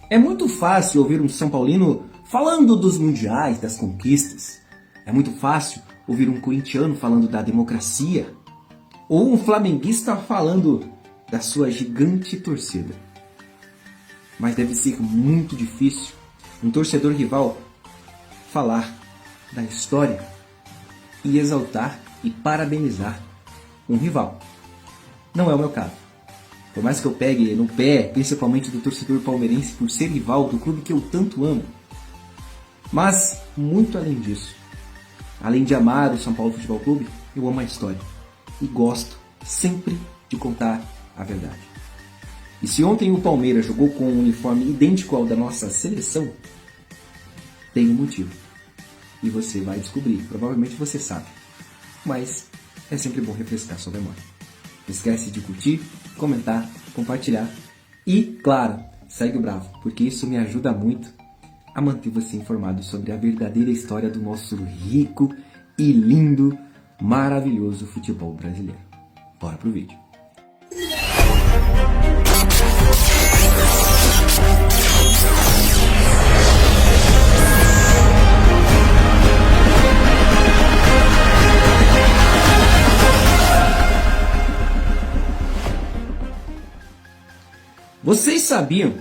É muito fácil ouvir um São Paulino falando dos mundiais, das conquistas. É muito fácil ouvir um corintiano falando da democracia. Ou um flamenguista falando da sua gigante torcida. Mas deve ser muito difícil um torcedor rival falar da história e exaltar e parabenizar um rival. Não é o meu caso. Por mais que eu pegue no pé, principalmente do torcedor palmeirense, por ser rival do clube que eu tanto amo. Mas, muito além disso, além de amar o São Paulo Futebol Clube, eu amo a história. E gosto sempre de contar a verdade. E se ontem o Palmeiras jogou com um uniforme idêntico ao da nossa seleção, tem um motivo. E você vai descobrir. Provavelmente você sabe. Mas é sempre bom refrescar sua memória. Não esquece de curtir, comentar, compartilhar. E, claro, segue o Bravo, porque isso me ajuda muito a manter você informado sobre a verdadeira história do nosso rico e lindo, maravilhoso futebol brasileiro. Bora pro vídeo. Vocês sabiam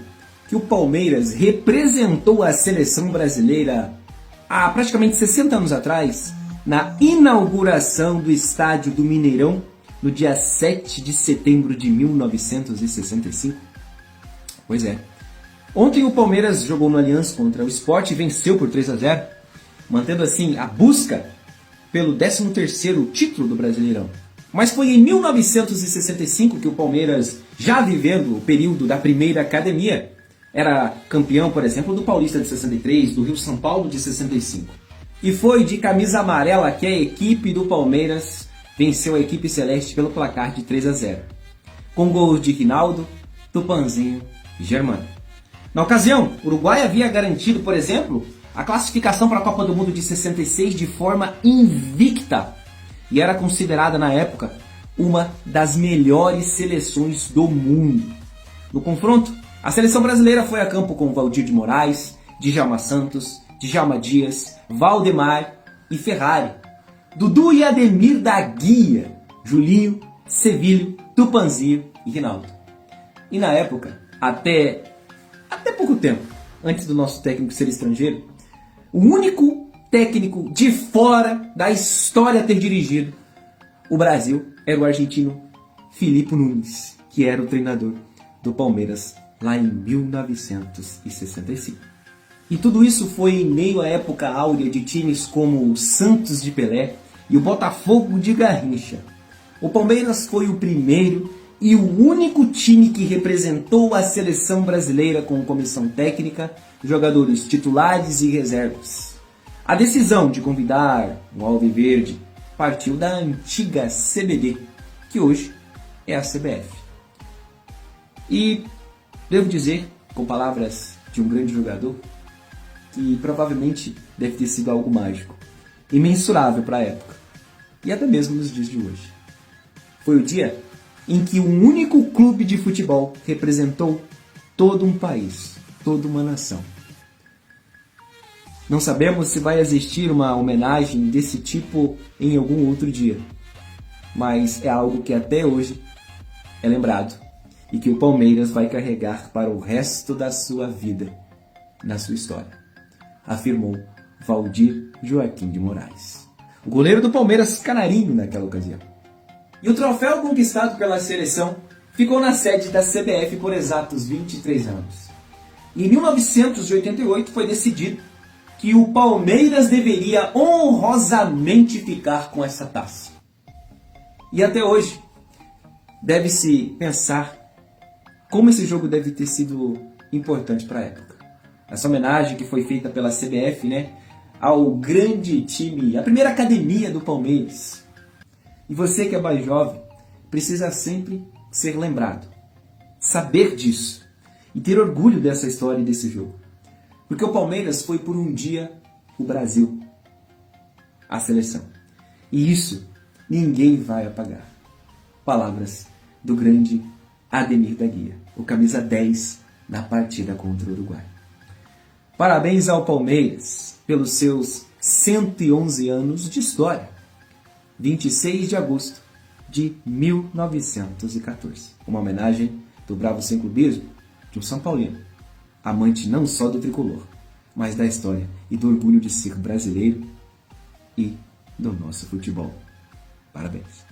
que o Palmeiras representou a seleção brasileira há praticamente 60 anos atrás, na inauguração do estádio do Mineirão, no dia 7 de setembro de 1965? Pois é. Ontem o Palmeiras jogou no Allianz contra o Sport e venceu por 3-0, mantendo assim a busca pelo 13º título do Brasileirão. Mas foi em 1965 que o Palmeiras, já vivendo o período da primeira academia, era campeão, por exemplo, do Paulista de 63, do Rio São Paulo de 65. E foi de camisa amarela que a equipe do Palmeiras venceu a equipe celeste pelo placar de 3-0, com gols de Rinaldo, Tupanzinho e Germano. Na ocasião, o Uruguai havia garantido, por exemplo, a classificação para a Copa do Mundo de 66 de forma invicta e era considerada na época uma das melhores seleções do mundo. No confronto, a seleção brasileira foi a campo com Valdir de Moraes, Djalma Santos, Djalma Dias, Valdemar e Ferrari, Dudu e Ademir da Guia, Julinho, Sevilho, Tupanzinho e Rinaldo. E na época, até pouco tempo, antes do nosso técnico ser estrangeiro, o único técnico de fora da história a ter dirigido o Brasil era o argentino Filippo Nunes, que era o treinador do Palmeiras lá em 1965. E tudo isso foi em meio à época áurea de times como o Santos de Pelé e o Botafogo de Garrincha. O Palmeiras foi o primeiro e o único time que representou a seleção brasileira com comissão técnica, jogadores titulares e reservas. A decisão de convidar o Alviverde partiu da antiga CBD, que hoje é a CBF. E devo dizer, com palavras de um grande jogador, que provavelmente deve ter sido algo mágico, imensurável para a época, e até mesmo nos dias de hoje. Foi o dia em que um único clube de futebol representou todo um país, toda uma nação. Não sabemos se vai existir uma homenagem desse tipo em algum outro dia, mas é algo que até hoje é lembrado e que o Palmeiras vai carregar para o resto da sua vida, na sua história, afirmou Valdir Joaquim de Moraes, o goleiro do Palmeiras canarinho naquela ocasião. E o troféu conquistado pela seleção ficou na sede da CBF por exatos 23 anos. Em 1988 foi decidido que o Palmeiras deveria honrosamente ficar com essa taça. E até hoje, deve-se pensar como esse jogo deve ter sido importante para a época. Essa homenagem que foi feita pela CBF, ao grande time, a primeira academia do Palmeiras. E você que é mais jovem, precisa sempre ser lembrado, saber disso e ter orgulho dessa história e desse jogo. Porque o Palmeiras foi por um dia o Brasil, a seleção. E isso ninguém vai apagar. Palavras do grande Ademir da Guia, o camisa 10 na partida contra o Uruguai. Parabéns ao Palmeiras pelos seus 111 anos de história. 26 de agosto de 1914. Uma homenagem do bravo sem clubismo de um São Paulino, amante não só do tricolor, mas da história e do orgulho de ser brasileiro e do nosso futebol. Parabéns.